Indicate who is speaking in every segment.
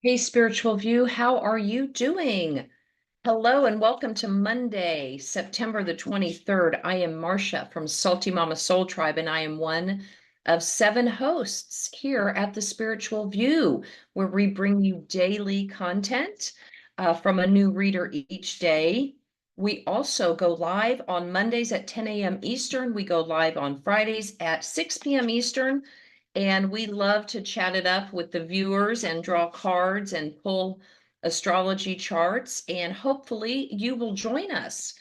Speaker 1: Hey, Spiritual View, how are you doing? Hello and welcome to Monday, September the 23rd. I am Marsha from Salty Mama Soul Tribe, and I am one of 7 hosts here at the Spiritual View, where we bring you daily content from a new reader each day. We also go live on Mondays at 10 a.m. Eastern. We go live on Fridays at 6 p.m. Eastern. And we love to chat it up with the viewers and draw cards and pull astrology charts. And hopefully you will join us.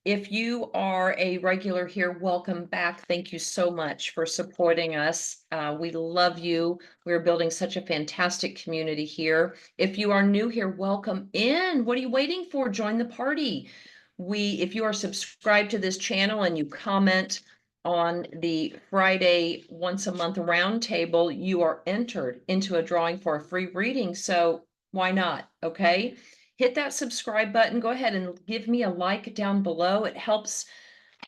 Speaker 1: If you are a regular here, welcome back. Thank you so much for supporting us. We love you. We're building such a fantastic community here. If you are new here, welcome in. What are you waiting for? Join the party. If you are subscribed to this channel and you comment on the Friday once a month roundtable, you are entered into a drawing for a free reading. So why not? Okay. Hit that subscribe button. Go ahead and give me a like down below. It helps.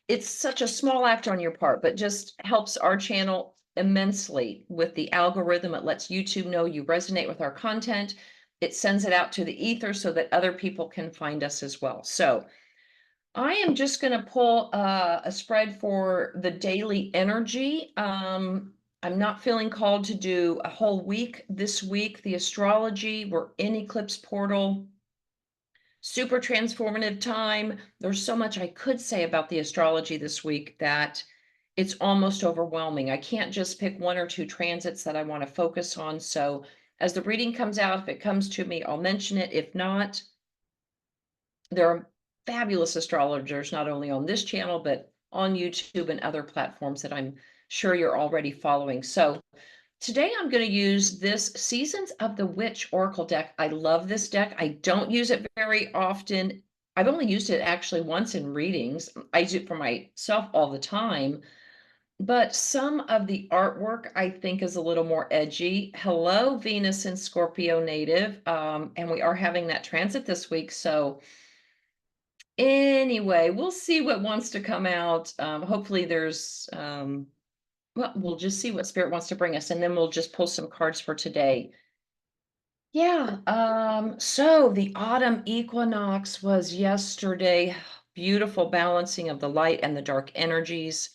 Speaker 1: It's such a small act on your part, but just helps our channel immensely with the algorithm. It lets YouTube know you resonate with our content. It sends it out to the ether so that other people can find us as well. So I am just going to pull a spread for the daily energy. I'm not feeling called to do a whole week this week. The astrology, we're in eclipse portal. Super transformative time. There's so much I could say about the astrology this week that it's almost overwhelming. I can't just pick one or two transits that I want to focus on. So as the reading comes out, if it comes to me, I'll mention it. If not, there are fabulous astrologers, not only on this channel, but on YouTube and other platforms that I'm sure you're already following. So today I'm going to use this Seasons of the Witch Oracle deck. I love this deck. I don't use it very often. I've only used it actually once in readings. I use it for myself all the time, but some of the artwork I think is a little more edgy. Hello, Venus and Scorpio native. And we are having that transit this week. So anyway, we'll see what wants to come out. Hopefully there's well, we'll just see what spirit wants to bring us, and then we'll just pull some cards for today. Yeah, so the autumn equinox was yesterday. Beautiful balancing of the light and the dark energies.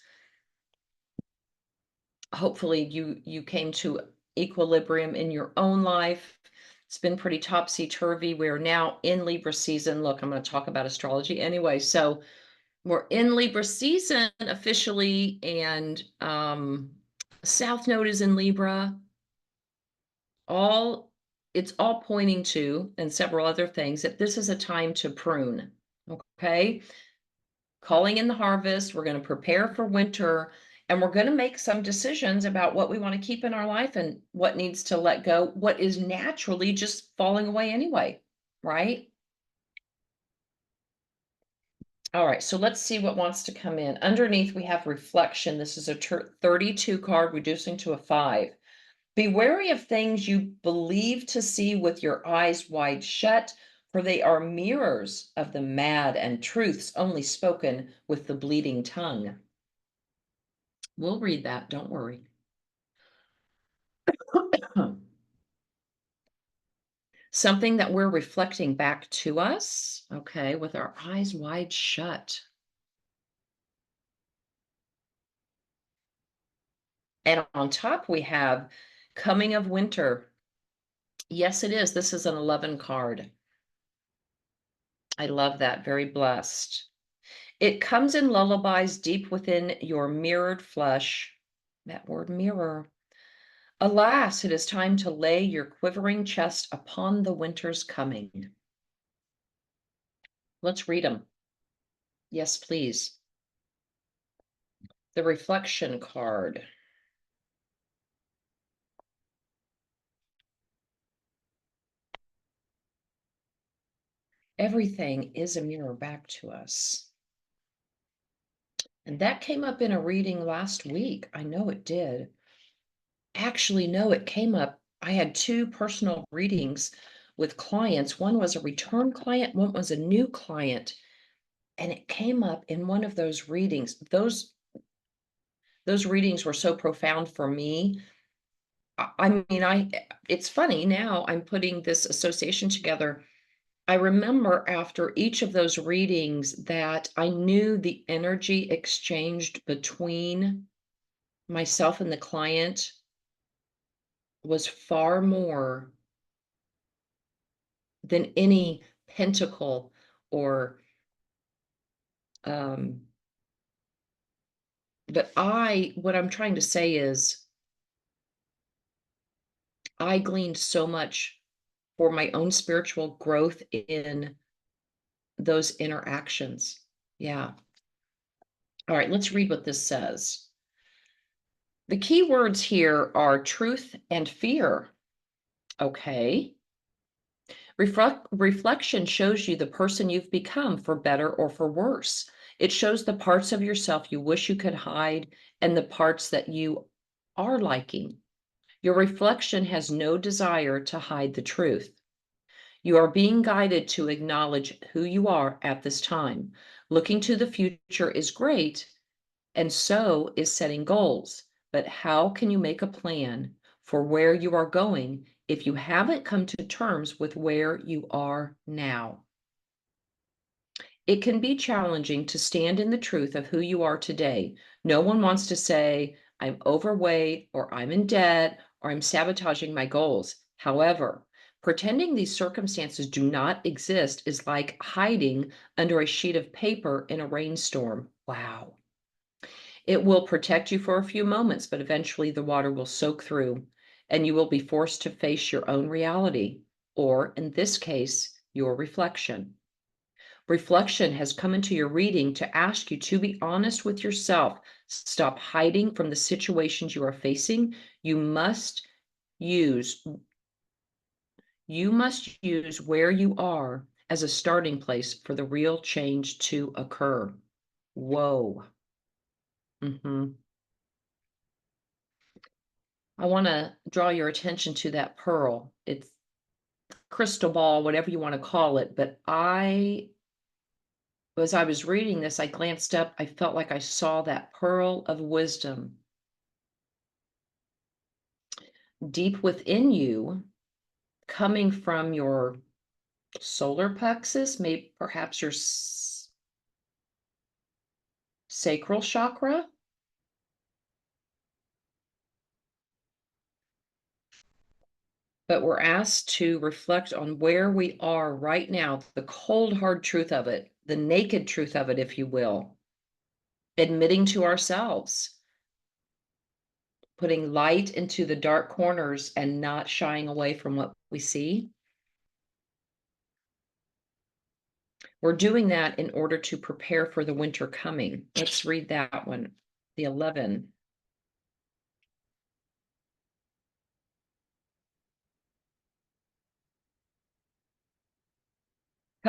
Speaker 1: Hopefully you came to equilibrium in your own life. It's been pretty topsy-turvy. We're now in Libra season. Look, I'm going to talk about astrology anyway. So we're in Libra season officially, and South Node is in Libra. It's all pointing to, and several other things, that this is a time to prune. Okay, calling in the harvest. We're going to prepare for winter, and we're going to make some decisions about what we want to keep in our life and what needs to let go, what is naturally just falling away anyway, right? All right, so let's see what wants to come in. Underneath, we have reflection. This is a 32 card, reducing to a 5. Be wary of things you believe to see with your eyes wide shut, for they are mirrors of the mad and truths only spoken with the bleeding tongue. We'll read that, don't worry. Something that we're reflecting back to us, okay, with our eyes wide shut. And on top, we have coming of winter. Yes, it is. This is an 11 card. I love that. Very blessed. It comes in lullabies deep within your mirrored flesh. That word mirror. Alas, it is time to lay your quivering chest upon the winter's coming. Let's read them. Yes, please. The reflection card. Everything is a mirror back to us. And that came up in a reading last week. I know it did. Actually, no, it came up. I had 2 personal readings with clients. One was a return client, one was a new client. And it came up in one of those readings. Those readings were so profound for me. it's funny now I'm putting this association together. I remember after each of those readings that I knew the energy exchanged between myself and the client was far more than any pentacle or um but what I'm trying to say is I gleaned so much for my own spiritual growth in those interactions. Yeah. All right, let's read what this says. The key words here are truth and fear. Okay. Reflection shows you the person you've become for better or for worse. It shows the parts of yourself you wish you could hide and the parts that you are liking. Your reflection has no desire to hide the truth. You are being guided to acknowledge who you are at this time. Looking to the future is great, and so is setting goals. But how can you make a plan for where you are going if you haven't come to terms with where you are now? It can be challenging to stand in the truth of who you are today. No one wants to say, I'm overweight, or I'm in debt, or I'm sabotaging my goals. However, pretending these circumstances do not exist is like hiding under a sheet of paper in a rainstorm. Wow. It will protect you for a few moments, but eventually the water will soak through and you will be forced to face your own reality, or in this case, your reflection. Reflection has come into your reading to ask you to be honest with yourself. Stop hiding from the situations you are facing. Use you must use where you are as a starting place for the real change to occur. Whoa. Mhm. I want to draw your attention to that pearl. It's crystal ball, whatever you want to call it. But as I was reading this, I glanced up. I felt like I saw that pearl of wisdom deep within you, coming from your solar plexus, maybe perhaps your sacral chakra. But we're asked to reflect on where we are right now, the cold, hard truth of it, the naked truth of it, if you will, admitting to ourselves, putting light into the dark corners and not shying away from what we see. We're doing that in order to prepare for the winter coming. Let's read that one. The 11.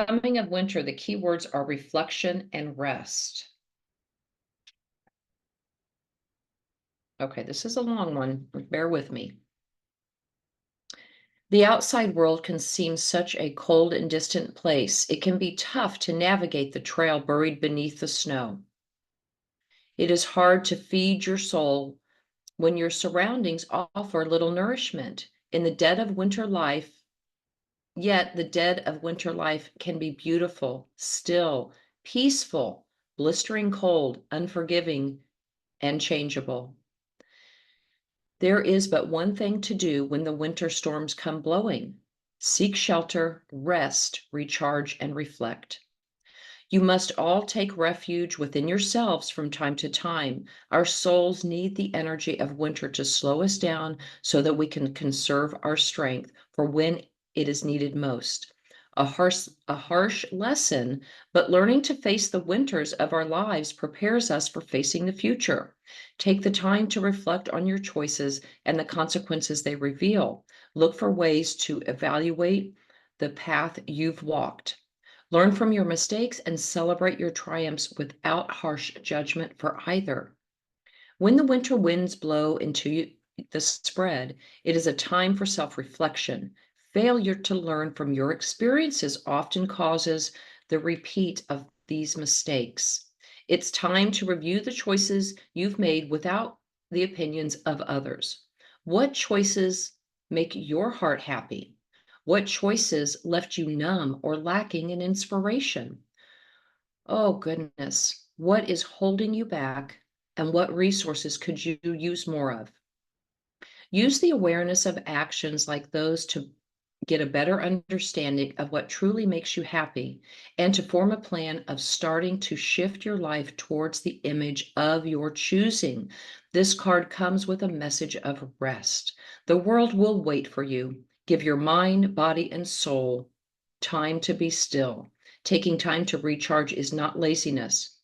Speaker 1: Coming of winter, the key words are reflection and rest. Okay, this is a long one. Bear with me. The outside world can seem such a cold and distant place. It can be tough to navigate the trail buried beneath the snow. It is hard to feed your soul when your surroundings offer little nourishment. In the dead of winter life, Yet the dead of winter life can be beautiful, still, peaceful, blistering cold, unforgiving, and changeable. There is but one thing to do when the winter storms come blowing: seek shelter, rest, recharge, and reflect. You must all take refuge within yourselves from time to time. Our souls need the energy of winter to slow us down so that we can conserve our strength for when it is needed most. A harsh lesson, but learning to face the winters of our lives prepares us for facing the future. Take the time to reflect on your choices and the consequences they reveal. Look for ways to evaluate the path you've walked. Learn from your mistakes and celebrate your triumphs without harsh judgment for either. When the winter winds blow into the spread, it is a time for self reflection. Failure to learn from your experiences often causes the repeat of these mistakes. It's time to review the choices you've made without the opinions of others. What choices make your heart happy? What choices left you numb or lacking in inspiration? Oh, goodness. What is holding you back, and what resources could you use more of? Use the awareness of actions like those to get a better understanding of what truly makes you happy and to form a plan of starting to shift your life towards the image of your choosing. This card comes with a message of rest. The world will wait for you. Give your mind, body, and soul time to be still. Taking time to recharge is not laziness,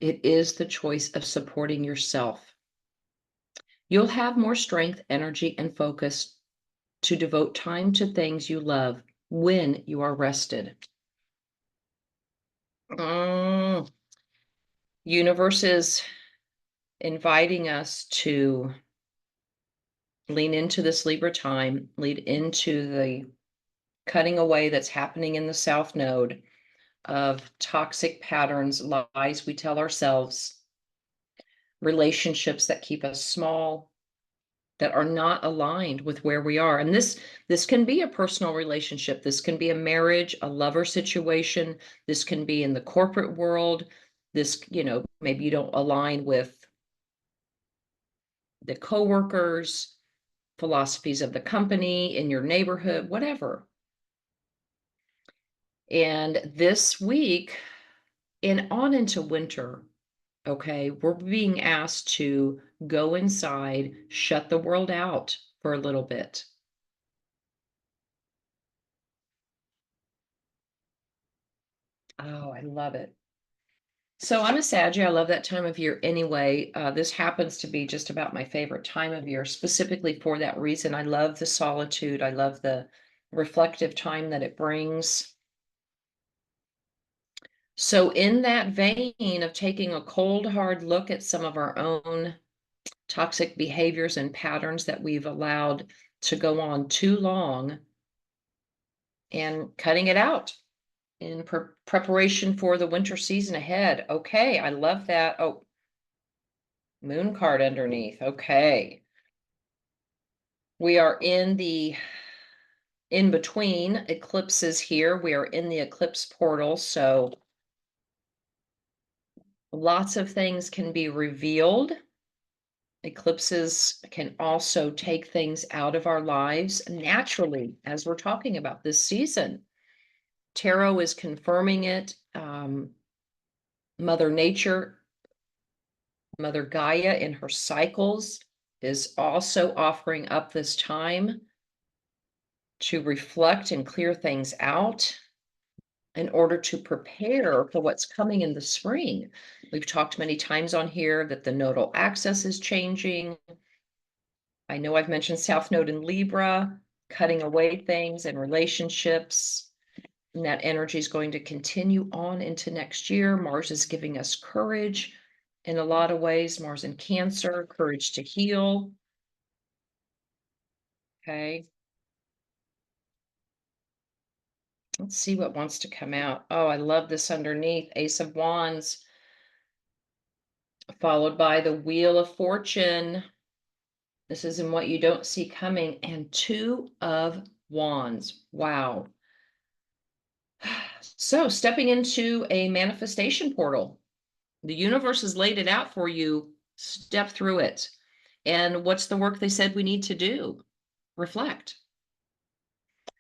Speaker 1: it is the choice of supporting yourself. You'll have more strength, energy, and focus to devote time to things you love when you are rested. Mm, Universe is inviting us to lean into this Libra time, lead into the cutting away that's happening in the South Node of toxic patterns, lies we tell ourselves, relationships that keep us small, that are not aligned with where we are. And this can be a personal relationship, this can be a marriage, a lover situation, this can be in the corporate world. This, maybe you don't align with the coworkers, philosophies of the company, in your neighborhood, whatever. And this week and on into winter, okay, we're being asked to go inside, shut the world out for a little bit. Oh, I love it. So I'm a Saggy. I love that time of year anyway. This happens to be just about my favorite time of year, specifically for that reason. I love the solitude. I love the reflective time that it brings. So, in that vein of taking a cold, hard look at some of our own toxic behaviors and patterns that we've allowed to go on too long and cutting it out in preparation for the winter season ahead. Okay, I love that. Oh, moon card underneath. Okay. We are in the in between eclipses here. We are in the eclipse portal. So lots of things can be revealed. Eclipses can also take things out of our lives naturally, as we're talking about this season. Tarot is confirming it. Mother Nature, Mother Gaia in her cycles is also offering up this time to reflect and clear things out in order to prepare for what's coming in the spring. We've talked many times on here that the nodal axis is changing. I know I've mentioned South Node in Libra, cutting away things and relationships. And that energy is going to continue on into next year. Mars is giving us courage in a lot of ways. Mars in Cancer, courage to heal. Okay. Let's see what wants to come out. Oh, I love this underneath. Ace of Wands, followed by the Wheel of Fortune. This is in what you don't see coming. And Two of Wands. Wow. So, stepping into a manifestation portal. The universe has laid it out for you. Step through it. And what's the work they said we need to do? Reflect.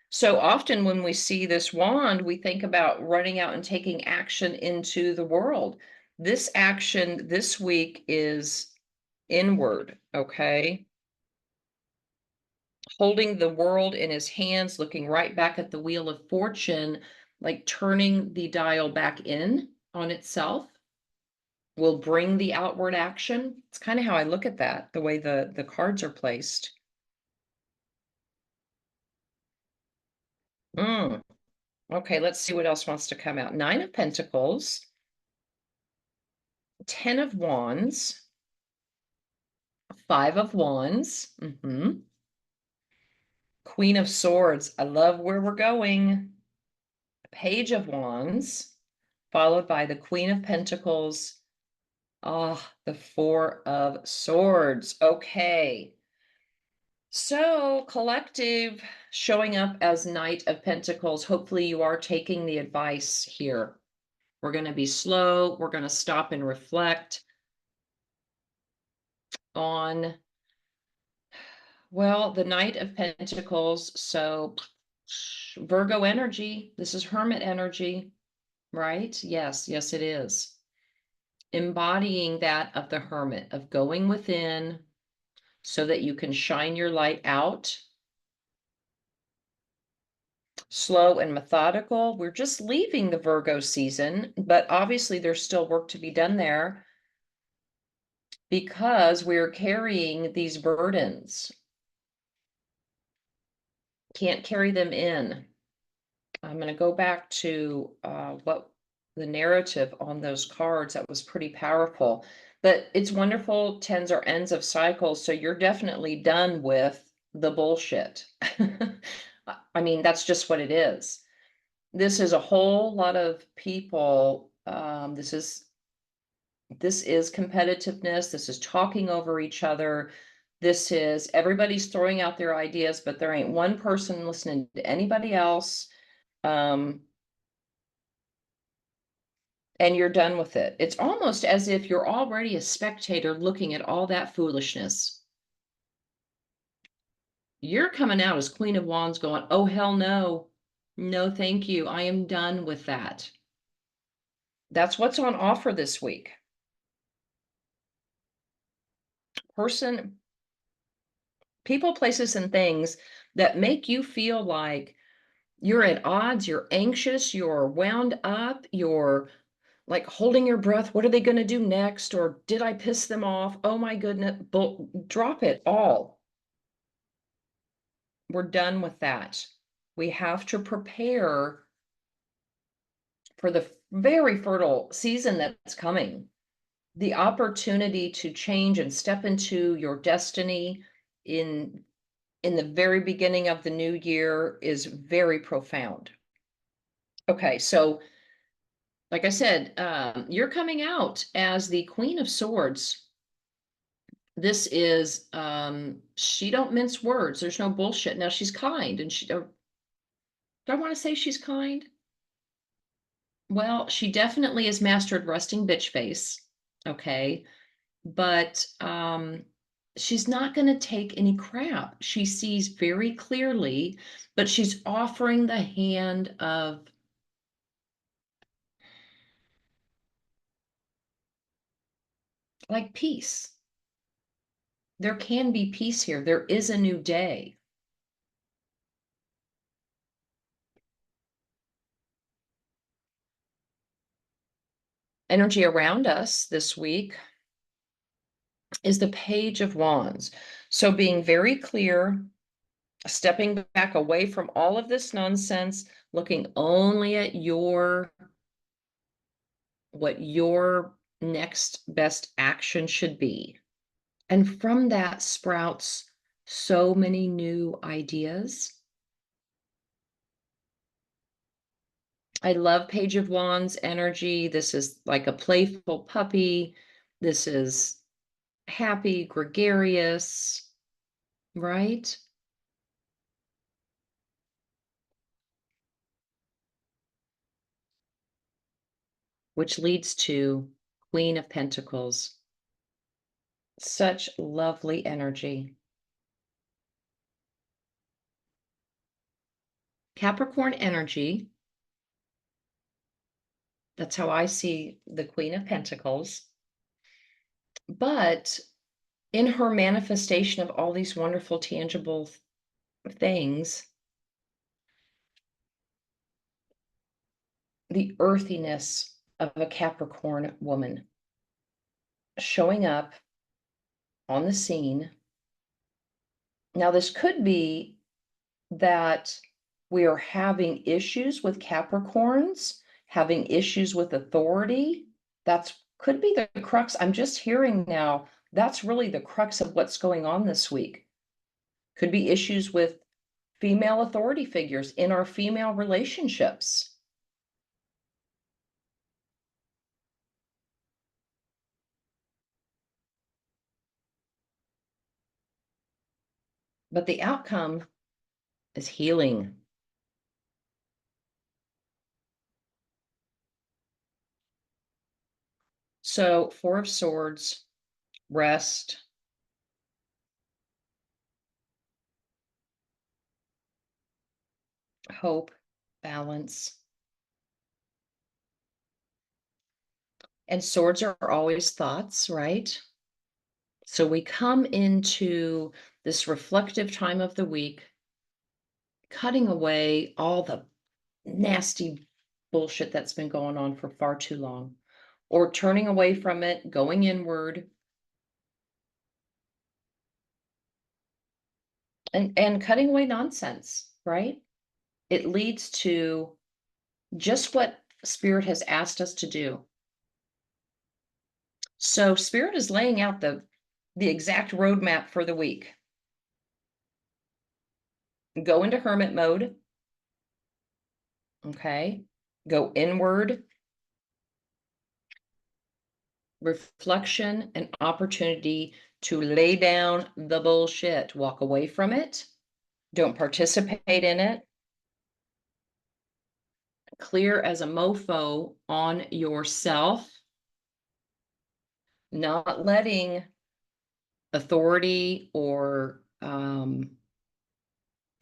Speaker 1: So often when we see this wand, we think about running out and taking action into the world. This action this week is inward, okay? Holding the world in his hands, looking right back at the Wheel of Fortune, like turning the dial back in on itself will bring the outward action. It's kind of how I look at that, the way the cards are placed. Mm, okay, let's see what else wants to come out. Nine of Pentacles, Ten of Wands, Five of Wands, Queen of Swords. I love where we're going. Page of Wands, followed by the Queen of Pentacles. Ah, the Four of Swords. Okay. So, collective showing up as Knight of Pentacles. Hopefully, you are taking the advice here. We're going to be slow. We're going to stop and reflect on, well, the Knight of Pentacles. So, Virgo energy. This is Hermit energy, right? Yes, yes, it is. Embodying that of the Hermit, of going within so that you can shine your light out. Slow and methodical. We're just leaving the Virgo season, but obviously there's still work to be done there because we're carrying these burdens. Can't carry them in. I'm going to go back to what the narrative on those cards. That was pretty powerful. But it's wonderful. Tens are ends of cycles. So you're definitely done with the bullshit. I mean, that's just what it is. This is a whole lot of people. This is competitiveness. This is talking over each other. This is everybody's throwing out their ideas, but there ain't one person listening to anybody else. Um, and you're done with it. It's almost as if you're already a spectator looking at all that foolishness. You're coming out as Queen of Wands going, oh, hell no. No, thank you. I am done with that. That's what's on offer this week. Person, people, places, and things that make you feel like you're at odds, you're anxious, you're wound up, you're like holding your breath. What are they going to do next? Or did I piss them off? Oh my goodness. Drop it all. We're done with that. We have to prepare for the very fertile season that's coming. The opportunity to change and step into your destiny in the very beginning of the new year is very profound. Okay, so like I said, you're coming out as the Queen of Swords. This is she don't mince words. There's no bullshit. Now she's kind, and she do I want to say she's kind? Well, she definitely has mastered resting bitch face. Okay, but she's not going to take any crap. She sees very clearly, but she's offering the hand of like peace. There can be peace here. There is a new day. Energy around us this week is the Page of Wands. So being very clear, stepping back away from all of this nonsense, looking only at what your next best action should be. And from that sprouts so many new ideas. I love Page of Wands energy. This is like a playful puppy. This is happy, gregarious, right? Which leads to Queen of Pentacles. Such lovely energy. Capricorn energy. That's how I see the Queen of Pentacles. But in her manifestation of all these wonderful, tangible things, the earthiness of a Capricorn woman showing up on the scene. Now, this could be that we are having issues with Capricorns, having issues with authority. That's could be the crux. I'm just hearing now that's really the crux of what's going on this week. Could be issues with female authority figures in our female relationships. but the outcome is healing. So, Four of Swords, rest, hope, balance. And swords are always thoughts, right? So we come into this reflective time of the week, cutting away all the nasty bullshit that's been going on for far too long, or turning away from it, going inward, and cutting away nonsense, right? It leads to just what Spirit has asked us to do. So Spirit is laying out the exact roadmap for the week. Go into hermit mode, okay? Go inward, reflection, and opportunity to lay down the bullshit. Walk away from it. Don't participate in it. Clear as a mofo on yourself. Not letting authority or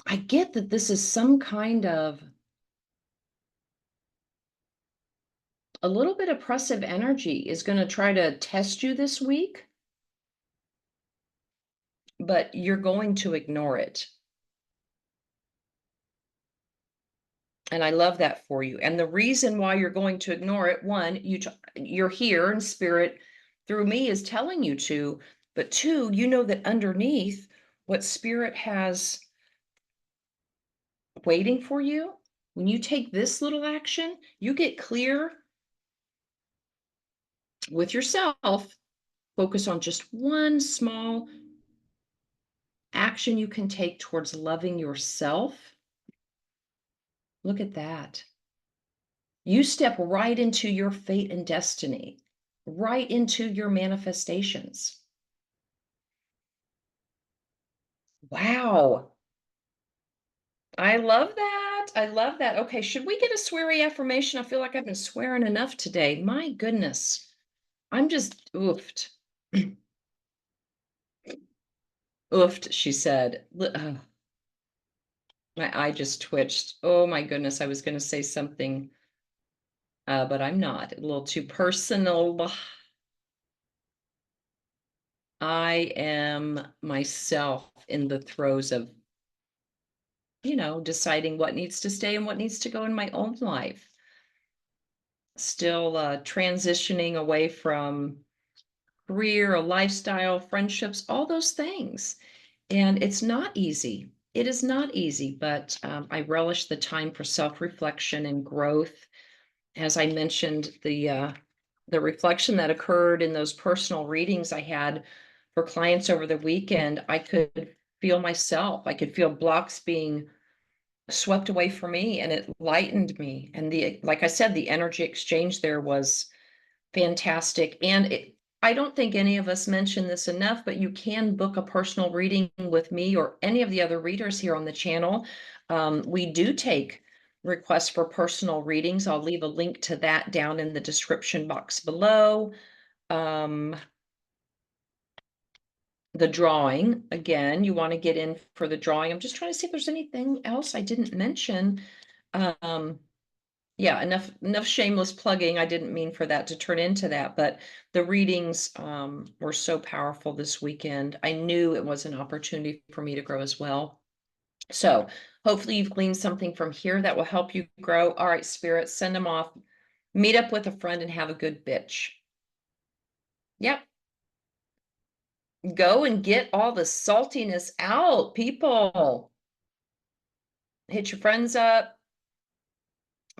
Speaker 1: I get that this is some kind of a little bit oppressive energy is going to try to test you this week, but you're going to ignore it. And I love that for you. And the reason why you're going to ignore it, one, you're here and Spirit through me is telling you to, but two, you know that underneath what Spirit has waiting for you, when you take this little action, you get clear with yourself, focus on just one small action you can take towards loving yourself. Look at that. You step right into your fate and destiny, right into your manifestations. Wow. I love that. I love that. Okay, should we get a sweary affirmation? I feel like I've been swearing enough today. My goodness. I'm just oofed. Oofed, she said. My eye just twitched. Oh my goodness, I was going to say something, but I'm not. A little too personal. I am myself in the throes of, deciding what needs to stay and what needs to go in my own life. Still transitioning away from career, a lifestyle, friendships, all those things. And it's not easy. It is not easy, but I relish the time for self-reflection and growth. As I mentioned, the reflection that occurred in those personal readings I had for clients over the weekend, I could feel myself. I could feel blocks being swept away from me, and it lightened me. And like I said, the energy exchange there was fantastic. And I don't think any of us mentioned this enough, but you can book a personal reading with me or any of the other readers here on the channel. We do take requests for personal readings. I'll leave a link to that down in the description box below. The drawing, again, you want to get in for the drawing. I'm just trying to see if there's anything else I didn't mention. Yeah, enough shameless plugging. I didn't mean for that to turn into that, but the readings were so powerful this weekend. I knew it was an opportunity for me to grow as well. So hopefully you've gleaned something from here that will help you grow. All right, Spirit, send them off. Meet up with a friend and have a good bitch. Yep. Go and get all the saltiness out, people. Hit your friends up,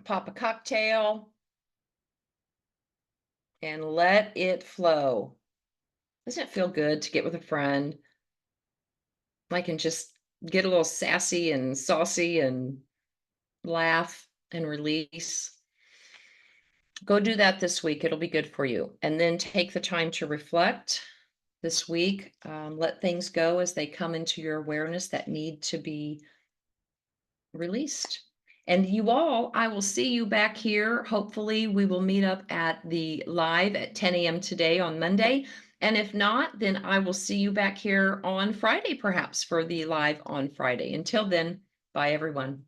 Speaker 1: pop a cocktail, and let it flow. Doesn't it feel good to get with a friend? I can just get a little sassy and saucy and laugh and release. Go do that this week. It'll be good for you. And then take the time to reflect this week. Let things go as they come into your awareness that need to be released. And you all, I will see you back here. Hopefully, we will meet up at the live at 10 a.m. today on Monday. And if not, then I will see you back here on Friday, perhaps for the live on Friday. Until then, bye everyone.